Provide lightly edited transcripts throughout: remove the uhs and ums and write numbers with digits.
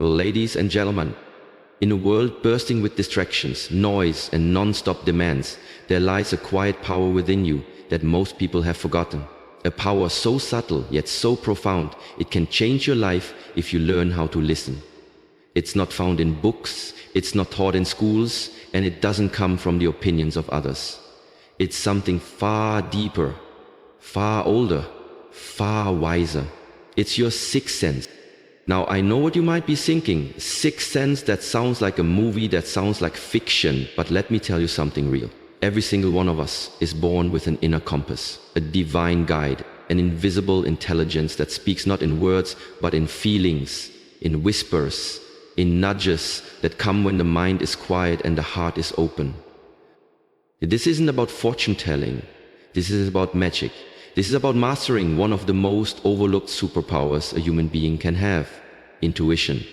Ladies and gentlemen, in a world bursting with distractions, noise, and non-stop demands, there lies a quiet power within you that most people have forgotten. A power so subtle yet so profound, it can change your life if you learn how to listen. It's not found in books, it's not taught in schools, and it doesn't come from the opinions of others. It's something far deeper, far older, far wiser. It's your sixth sense. Now, I know what you might be thinking. Sixth sense, that sounds like a movie, that sounds like fiction, but let me tell you something real. Every single one of us is born with an inner compass, a divine guide, an invisible intelligence that speaks not in words, but in feelings, in whispers, in nudges that come when the mind is quiet and the heart is open. This isn't about fortune telling. This is about magic. This is about mastering one of the most overlooked superpowers a human being can have: intuition.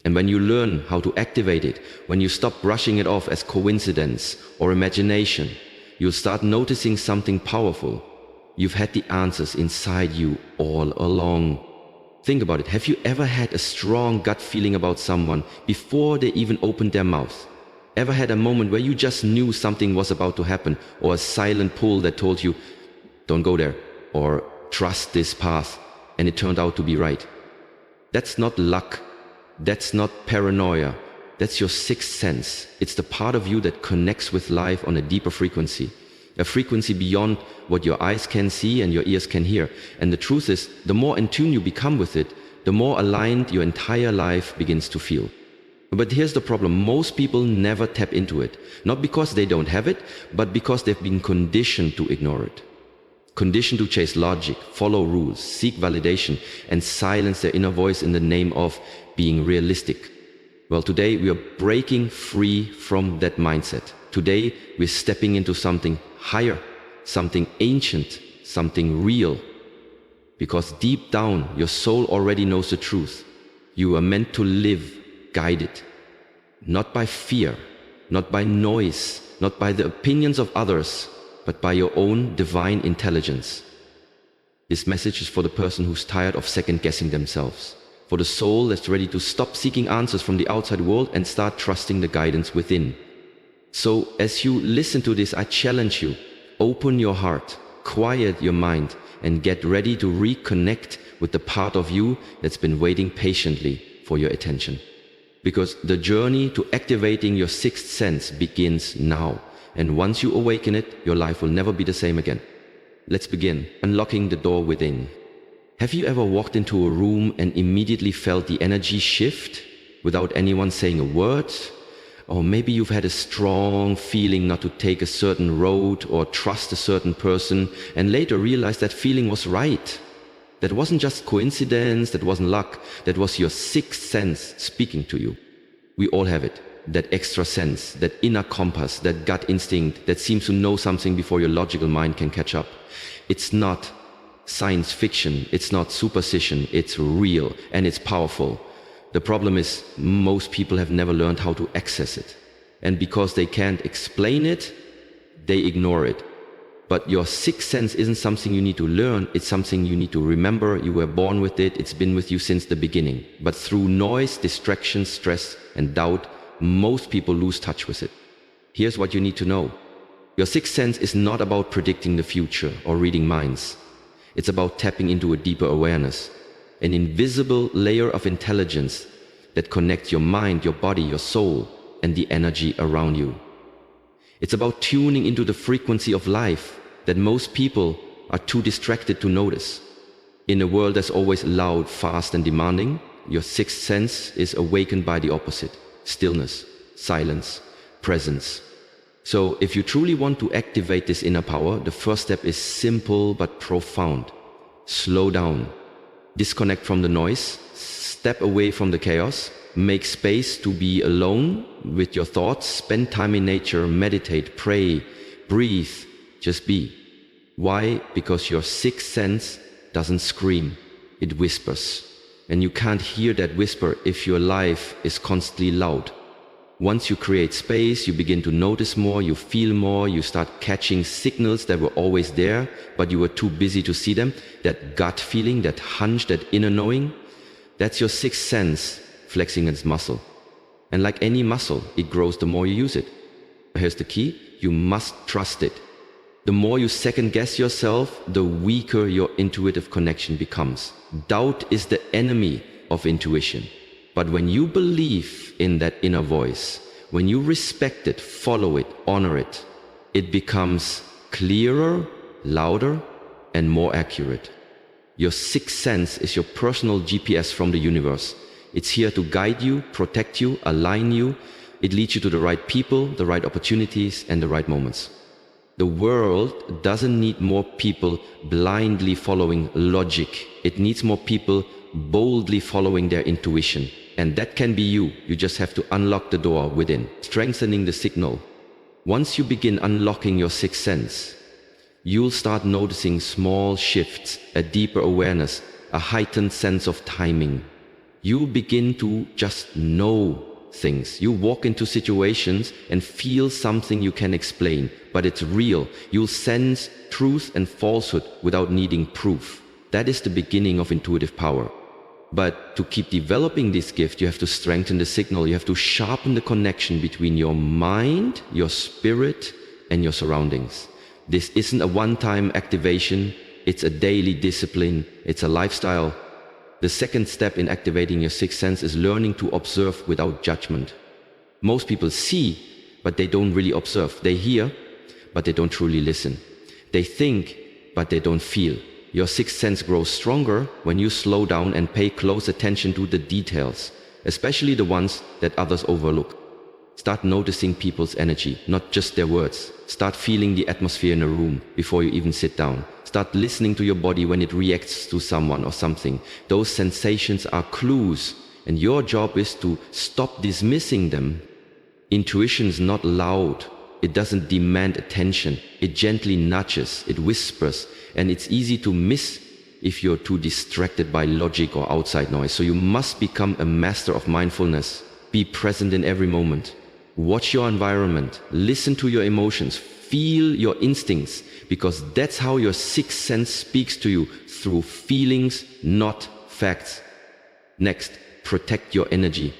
And when you learn how to activate it, when you stop brushing it off as coincidence or imagination, you'll start noticing something powerful. You've had the answers inside you all along. Think about it. Have you ever had a strong gut feeling about someone before they even opened their mouth? Ever had a moment where you just knew something was about to happen, or a silent pull that told you, don't go there, or trust this path, and it turned out to be right? That's not luck. That's not paranoia. That's your sixth sense. It's the part of you that connects with life on a deeper frequency, a frequency beyond what your eyes can see and your ears can hear. And the truth is, the more in tune you become with it, the more aligned your entire life begins to feel. But here's the problem. Most people never tap into it, not because they don't have it, but because they've been conditioned to ignore it. Conditioned to chase logic, follow rules, seek validation, and silence their inner voice in the name of being realistic. Well, today we are breaking free from that mindset. Today we're stepping into something higher, something ancient, something real. Because deep down, your soul already knows the truth. You are meant to live guided, not by fear, not by noise, not by the opinions of others, but by your own divine intelligence. This message is for the person who's tired of second-guessing themselves, for the soul that's ready to stop seeking answers from the outside world and start trusting the guidance within. So as you listen to this, I challenge you, open your heart, quiet your mind, and get ready to reconnect with the part of you that's been waiting patiently for your attention. Because the journey to activating your sixth sense begins now. And once you awaken it, your life will never be the same again. Let's begin unlocking the door within. Have you ever walked into a room and immediately felt the energy shift without anyone saying a word? Or maybe you've had a strong feeling not to take a certain road or trust a certain person, and later realized that feeling was right. That wasn't just coincidence, that wasn't luck, that was your sixth sense speaking to you. We all have it. That extra sense, that inner compass, that gut instinct that seems to know something before your logical mind can catch up. It's not science fiction, it's not superstition, it's real and it's powerful. The problem is most people have never learned how to access it. And because they can't explain it, they ignore it. But your sixth sense isn't something you need to learn, it's something you need to remember. You were born with it, it's been with you since the beginning. But through noise, distraction, stress, and doubt, most people lose touch with it. Here's what you need to know. Your sixth sense is not about predicting the future or reading minds. It's about tapping into a deeper awareness, an invisible layer of intelligence that connects your mind, your body, your soul, and the energy around you. It's about tuning into the frequency of life that most people are too distracted to notice. In a world that's always loud, fast, and demanding, your sixth sense is awakened by the opposite: stillness, silence, presence. So if you truly want to activate this inner power, the first step is simple but profound. Slow down, disconnect from the noise, step away from the chaos, make space to be alone with your thoughts, spend time in nature, meditate, pray, breathe, just be. Why? Because your sixth sense doesn't scream, it whispers. And you can't hear that whisper if your life is constantly loud. Once you create space, you begin to notice more, you feel more, you start catching signals that were always there, but you were too busy to see them. That gut feeling, that hunch, that inner knowing, that's your sixth sense flexing its muscle. And like any muscle, it grows the more you use it. Here's the key: you must trust it. The more you second guess yourself, the weaker your intuitive connection becomes. Doubt is the enemy of intuition. But when you believe in that inner voice, when you respect it, follow it, honor it, it becomes clearer, louder, and more accurate. Your sixth sense is your personal GPS from the universe. It's here to guide you, protect you, align you. It leads you to the right people, the right opportunities, and the right moments. The world doesn't need more people blindly following logic. It needs more people boldly following their intuition. And that can be you. You just have to unlock the door within, strengthening the signal. Once you begin unlocking your sixth sense, you'll start noticing small shifts, a deeper awareness, a heightened sense of timing. You'll begin to just know things. You walk into situations and feel something you can explain, but it's real. You'll sense truth and falsehood without needing proof. That is the beginning of intuitive power. But to keep developing this gift, you have to strengthen the signal. You have to sharpen the connection between your mind, your spirit, and your surroundings. This isn't a one-time activation. It's a daily discipline. It's a lifestyle. The second step in activating your sixth sense is learning to observe without judgment. Most people see, but they don't really observe. They hear, but they don't truly listen. They think, but they don't feel. Your sixth sense grows stronger when you slow down and pay close attention to the details, especially the ones that others overlook. Start noticing people's energy, not just their words. Start feeling the atmosphere in a room before you even sit down. Start listening to your body when it reacts to someone or something. Those sensations are clues, and your job is to stop dismissing them. Intuition is not loud. It doesn't demand attention. It gently nudges, it whispers, and it's easy to miss if you're too distracted by logic or outside noise. So you must become a master of mindfulness. Be present in every moment. Watch your environment. Listen to your emotions. Feel your instincts, because that's how your sixth sense speaks to you, through feelings, not facts. Next, protect your energy.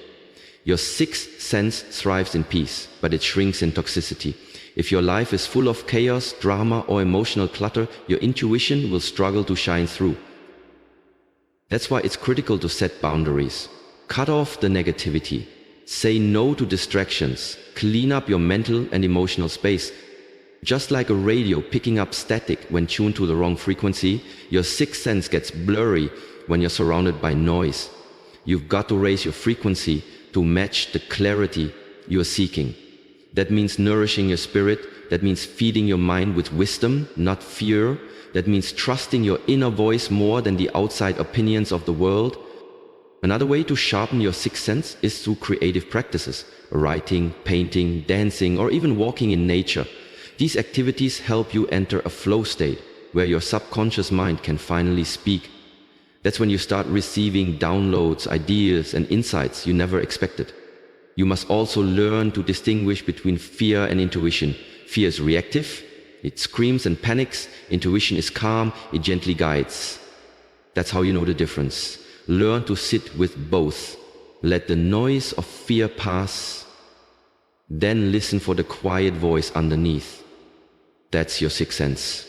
Your sixth sense thrives in peace, but it shrinks in toxicity. If your life is full of chaos, drama, or emotional clutter, your intuition will struggle to shine through. That's why it's critical to set boundaries. Cut off the negativity. Say no to distractions. Clean up your mental and emotional space. Just like a radio picking up static when tuned to the wrong frequency, your sixth sense gets blurry when you're surrounded by noise. You've got to raise your frequency to match the clarity you're seeking. That means nourishing your spirit. That means feeding your mind with wisdom, not fear. That means trusting your inner voice more than the outside opinions of the world. Another way to sharpen your sixth sense is through creative practices: writing, painting, dancing, or even walking in nature. These activities help you enter a flow state where your subconscious mind can finally speak. That's when you start receiving downloads, ideas, and insights you never expected. You must also learn to distinguish between fear and intuition. Fear is reactive. It screams and panics. Intuition is calm. It gently guides. That's how you know the difference. Learn to sit with both. Let the noise of fear pass. Then listen for the quiet voice underneath. That's your sixth sense.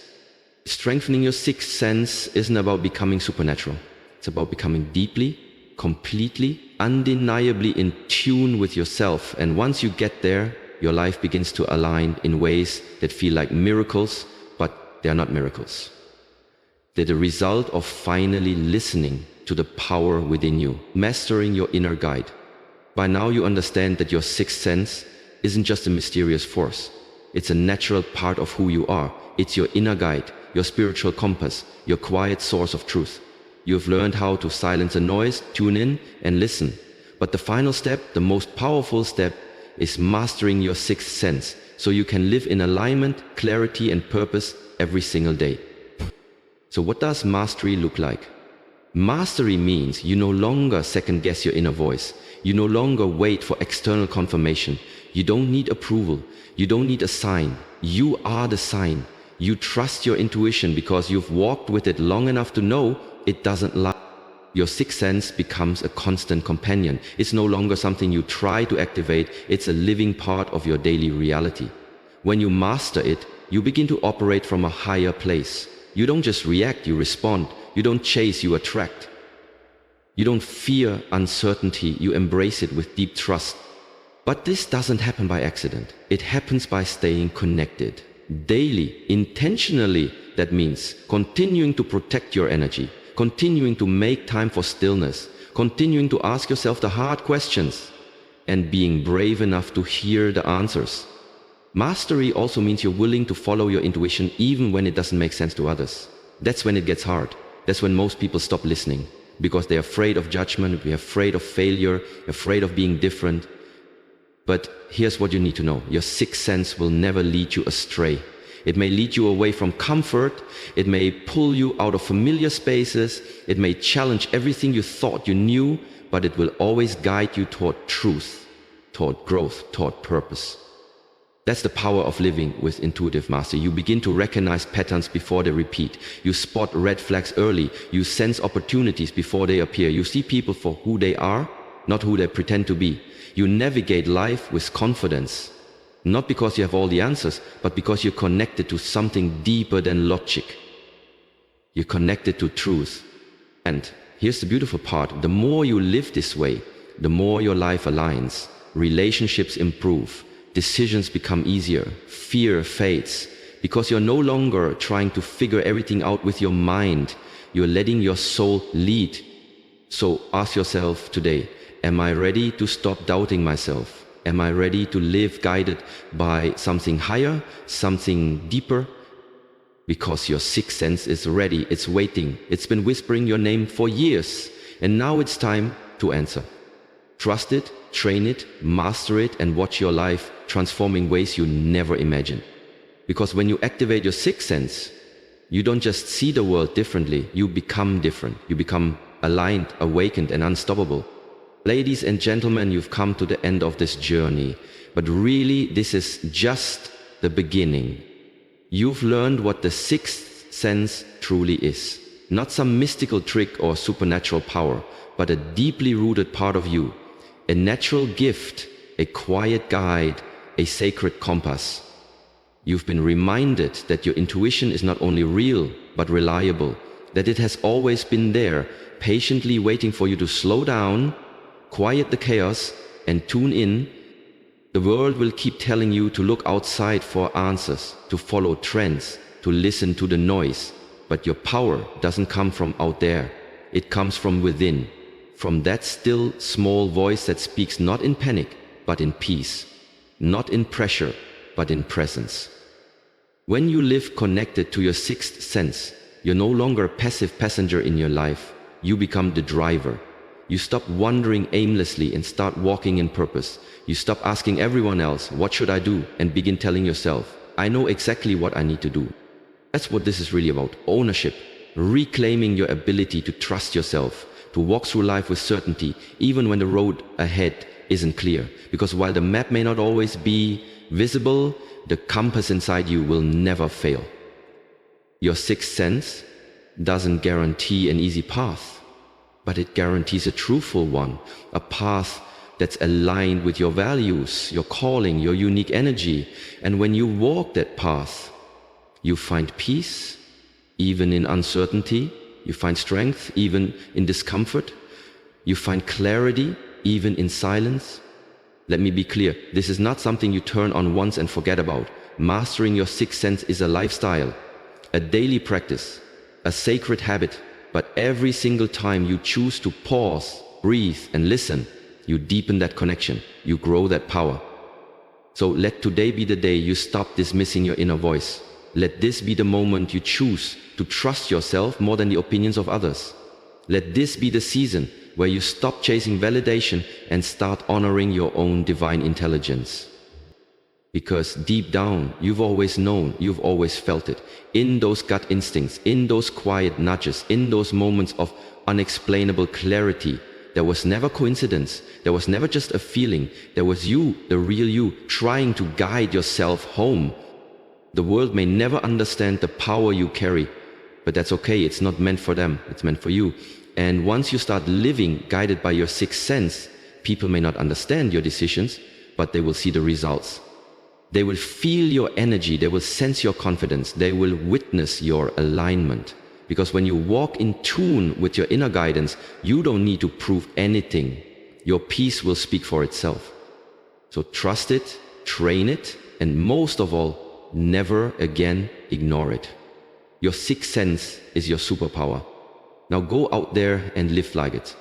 Strengthening your sixth sense isn't about becoming supernatural. It's about becoming deeply, completely, undeniably in tune with yourself. And once you get there, your life begins to align in ways that feel like miracles, but they are not miracles. They're the result of finally listening to the power within you, mastering your inner guide. By now you understand that your sixth sense isn't just a mysterious force. It's a natural part of who you are. It's your inner guide, your spiritual compass, your quiet source of truth. You've learned how to silence the noise, tune in, and listen. But the final step, the most powerful step, is mastering your sixth sense, so you can live in alignment, clarity, and purpose every single day. So what does mastery look like? Mastery means you no longer second guess your inner voice. You no longer wait for external confirmation. You don't need approval. You don't need a sign. You are the sign. You trust your intuition because you've walked with it long enough to know it doesn't lie. Your sixth sense becomes a constant companion. It's no longer something you try to activate, it's a living part of your daily reality. When you master it, you begin to operate from a higher place. You don't just react, you respond. You don't chase, you attract. You don't fear uncertainty, you embrace it with deep trust. But this doesn't happen by accident. It happens by staying connected. Daily, intentionally, that means continuing to protect your energy, continuing to make time for stillness, continuing to ask yourself the hard questions, and being brave enough to hear the answers. Mastery also means you're willing to follow your intuition even when it doesn't make sense to others. That's when it gets hard. That's when most people stop listening, because they're afraid of judgment, they're afraid of failure, afraid of being different. But here's what you need to know. Your sixth sense will never lead you astray. It may lead you away from comfort, it may pull you out of familiar spaces, it may challenge everything you thought you knew, but it will always guide you toward truth, toward growth, toward purpose. That's the power of living with intuitive mastery. You begin to recognize patterns before they repeat. You spot red flags early. You sense opportunities before they appear. You see people for who they are, not who they pretend to be. You navigate life with confidence, not because you have all the answers, but because you're connected to something deeper than logic. You're connected to truth. And here's the beautiful part. The more you live this way, the more your life aligns. Relationships improve. Decisions become easier, fear fades, because you're no longer trying to figure everything out with your mind. You're letting your soul lead. So ask yourself today, am I ready to stop doubting myself? Am I ready to live guided by something higher, something deeper? Because your sixth sense is ready, it's waiting, it's been whispering your name for years, and now it's time to answer. Trust it, train it, master it, and watch your life transform in ways you never imagined. Because when you activate your sixth sense, you don't just see the world differently, you become different. You become aligned, awakened, and unstoppable. Ladies and gentlemen, you've come to the end of this journey, but really this is just the beginning. You've learned what the sixth sense truly is. Not some mystical trick or supernatural power, but a deeply rooted part of you. A natural gift, a quiet guide, a sacred compass. You've been reminded that your intuition is not only real, but reliable, that it has always been there, patiently waiting for you to slow down, quiet the chaos, and tune in. The world will keep telling you to look outside for answers, to follow trends, to listen to the noise, but your power doesn't come from out there. It comes from within. From that still, small voice that speaks not in panic, but in peace. Not in pressure, but in presence. When you live connected to your sixth sense, you're no longer a passive passenger in your life. You become the driver. You stop wandering aimlessly and start walking in purpose. You stop asking everyone else, what should I do? And begin telling yourself, I know exactly what I need to do. That's what this is really about. Ownership. Reclaiming your ability to trust yourself, to walk through life with certainty, even when the road ahead isn't clear. Because while the map may not always be visible, the compass inside you will never fail. Your sixth sense doesn't guarantee an easy path, but it guarantees a truthful one, a path that's aligned with your values, your calling, your unique energy. And when you walk that path, you find peace, even in uncertainty. You find strength even in discomfort. You find clarity even in silence. Let me be clear, this is not something you turn on once and forget about. Mastering your sixth sense is a lifestyle, a daily practice, a sacred habit. But every single time you choose to pause, breathe, and listen, you deepen that connection, you grow that power. So let today be the day you stop dismissing your inner voice. Let this be the moment you choose to trust yourself more than the opinions of others. Let this be the season where you stop chasing validation and start honoring your own divine intelligence. Because deep down, you've always known, you've always felt it. In those gut instincts, in those quiet nudges, in those moments of unexplainable clarity, there was never coincidence. There was never just a feeling. There was you, the real you, trying to guide yourself home. The world may never understand the power you carry, but that's okay. It's not meant for them. It's meant for you. And once you start living guided by your sixth sense, people may not understand your decisions, but they will see the results. They will feel your energy, they will sense your confidence, they will witness your alignment. Because when you walk in tune with your inner guidance, you don't need to prove anything. Your peace will speak for itself. So trust it, train it, and most of all, never again ignore it. Your sixth sense is your superpower. Now go out there and live like it.